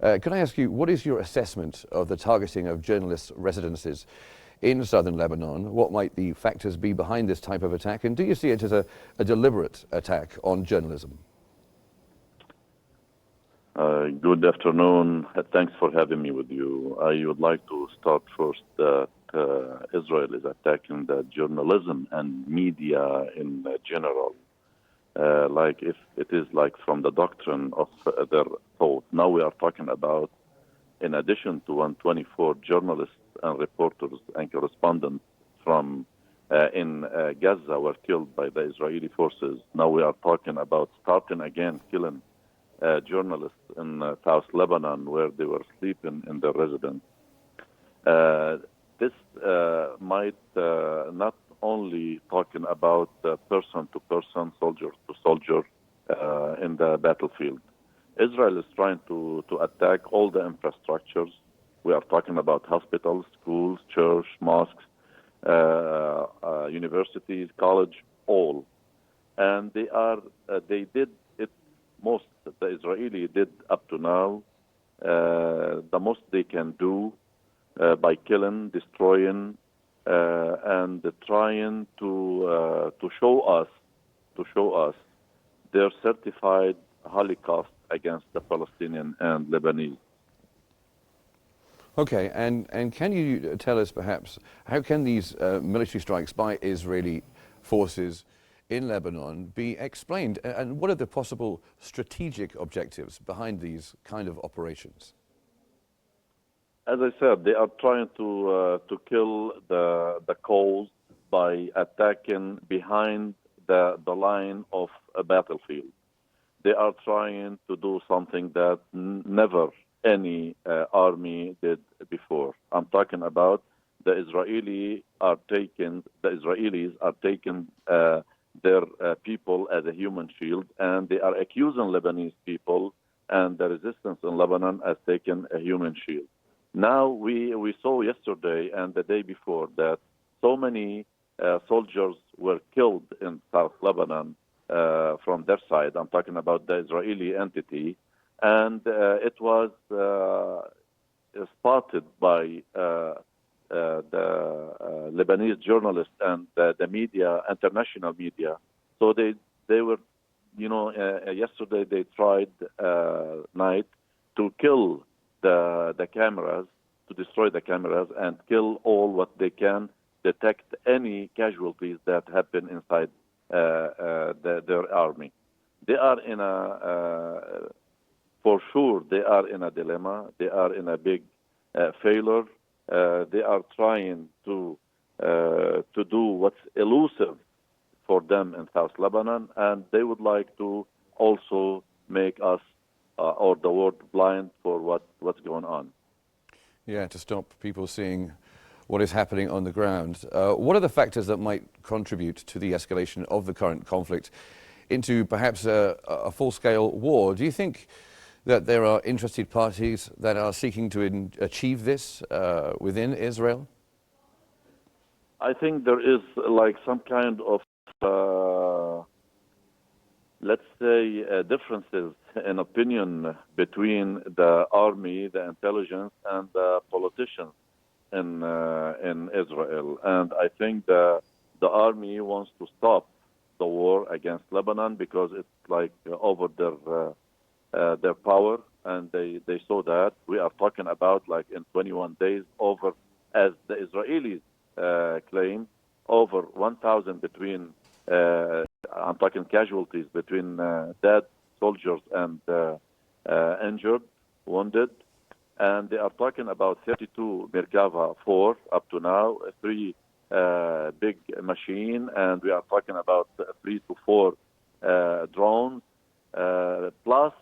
Can I ask you, what is your assessment of the targeting of journalists' residences in southern Lebanon? What might the factors be behind this type of attack? And do you see it as a deliberate attack on journalism? Good afternoon. Thanks for having me with you. I would like to start first that Israel is attacking the journalism and media in general. Like if it is like from the doctrine of their thought. Now we are talking about, in addition to 124 journalists and reporters and correspondents from in Gaza were killed by the Israeli forces. Now we are talking about starting again killing journalists in South Lebanon where they were sleeping in their residence. This might not only talking about person to person, soldier to soldier in the battlefield. Israel is trying to attack all the infrastructures. We are talking about hospitals, schools, church, mosques, universities, college, all. And they did it most, the Israeli did up to now, the most they can do by killing, destroying, and trying to show us their certified Holocaust against the Palestinian and Lebanese. Okay, and can you tell us perhaps how can these military strikes by Israeli forces in Lebanon be explained, and what are the possible strategic objectives behind these kind of operations? As I said, they are trying to kill the cause by attacking behind the line of a battlefield. They are trying to do something that never any army did before. I'm talking about the Israelis are taking their people as a human shield, and they are accusing Lebanese people and the resistance in Lebanon as taking a human shield. Now we saw yesterday and the day before that so many soldiers were killed in South Lebanon from their side. I'm talking about the Israeli entity, and it was spotted by the Lebanese journalists and the media, international media. So they were, yesterday they tried night to kill the cameras, to destroy the cameras and kill all what they can, detect any casualties that happen inside their army. They are in for sure, they are in a dilemma. They are in a big failure. They are trying to do what's elusive for them in South Lebanon, and they would like to also make us or the world blind for what's going on. Yeah, to stop people seeing what is happening on the ground. What are the factors that might contribute to the escalation of the current conflict into perhaps a full-scale war? Do you think that there are interested parties that are seeking to achieve this within Israel? I think there is like some kind of, let's say, differences in opinion between the army, the intelligence, and the politicians in Israel. And I think the army wants to stop the war against Lebanon because it's like over their power, and they saw that. We are talking about like in 21 days over, as the Israelis claim, over 1,000 between, I'm talking casualties between dead soldiers and injured, wounded. And they are talking about 32 Merkava 4 up to now, 3 big machine, and we are talking about 3 to 4 drones, plus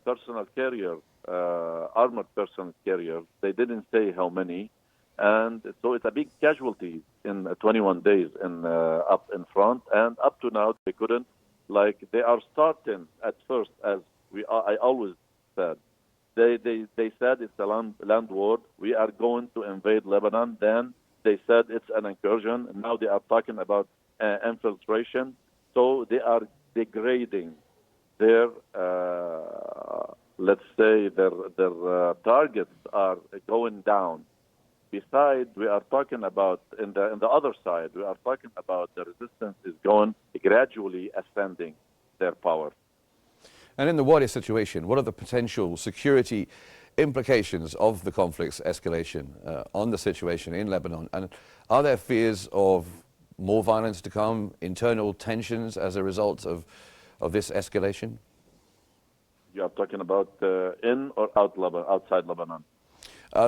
personal carriers, armored personal carriers. They didn't say how many. And so it's a big casualty in 21 days up in front. And up to now, they couldn't, like they are starting at first, as I always said. They said it's a land war. We are going to invade Lebanon. Then they said it's an incursion. Now they are talking about infiltration. So they are degrading their let's say, their targets are going down. Besides, we are talking about in the other side, we are talking about the resistance is going gradually ascending their power. And in the wider situation, what are the potential security implications of the conflict's escalation on the situation in Lebanon? And are there fears of more violence to come, internal tensions as a result of this escalation? You are talking about in or outside Lebanon?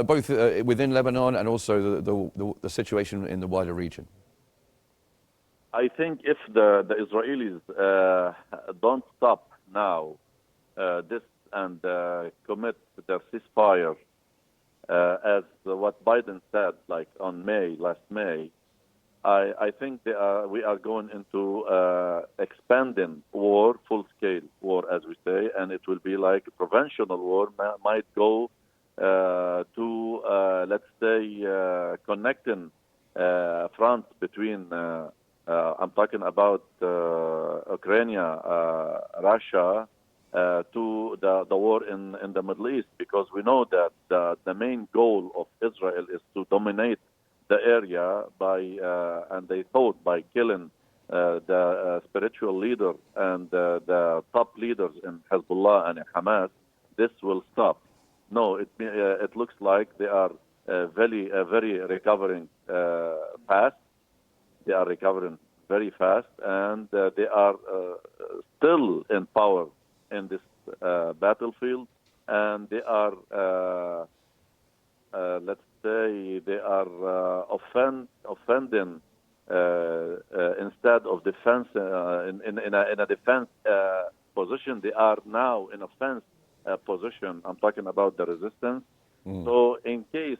Both within Lebanon and also the situation in the wider region. I think if the Israelis don't stop now this and commit their ceasefire, as what Biden said, like on last May, I think we are going into expanding war, full-scale war, as we say, and it will be like a conventional war, might go to, let's say, connecting front between, I'm talking about Ukraine, Russia, to the war in the Middle East, because we know that the main goal of Israel is to dominate the area and they thought by killing the spiritual leader and the top leaders in Hezbollah and Hamas, this will stop. No, it looks like they are very recovering fast. They are recovering very fast, and they are still in power in this battlefield, and they are, let's say, they are offending instead of defense in a defense position. They are now in offense position. I'm talking about the resistance. So in case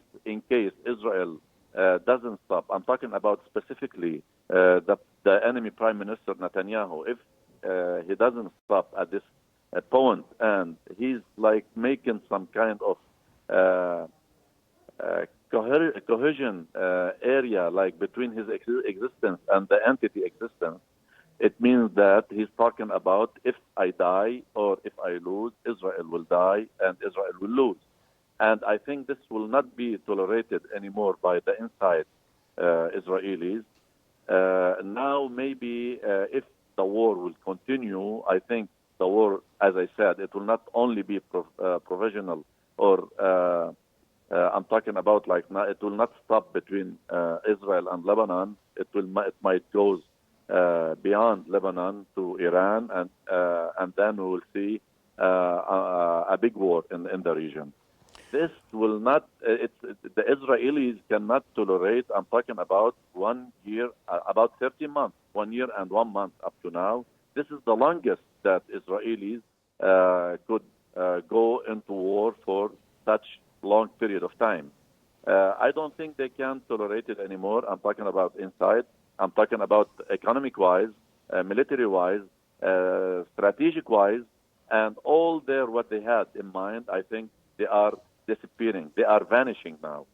Israel doesn't stop, I'm talking about specifically the enemy Prime Minister Netanyahu. If he doesn't stop at this point, and he's like making some kind of cohesion area, like between his existence and the entity existence, it means that he's talking about, if I die or if I lose, Israel will die and Israel will lose. And I think this will not be tolerated anymore by the inside Israelis. Now, maybe if the war will continue, I think the war, as I said, it will not only be provisional or I'm talking about like it will not stop between Israel and Lebanon. It might go beyond Lebanon to Iran, and then we will see a big war in the region. This will not. The Israelis cannot tolerate. I'm talking about 1 year, about 30 months, 1 year and 1 month up to now. This is the longest that Israelis could go into war for such long period of time. I don't think they can tolerate it anymore. I'm talking about inside. I'm talking about economic-wise, military-wise, strategic-wise, and all what they had in mind. I think they are disappearing. They are vanishing now.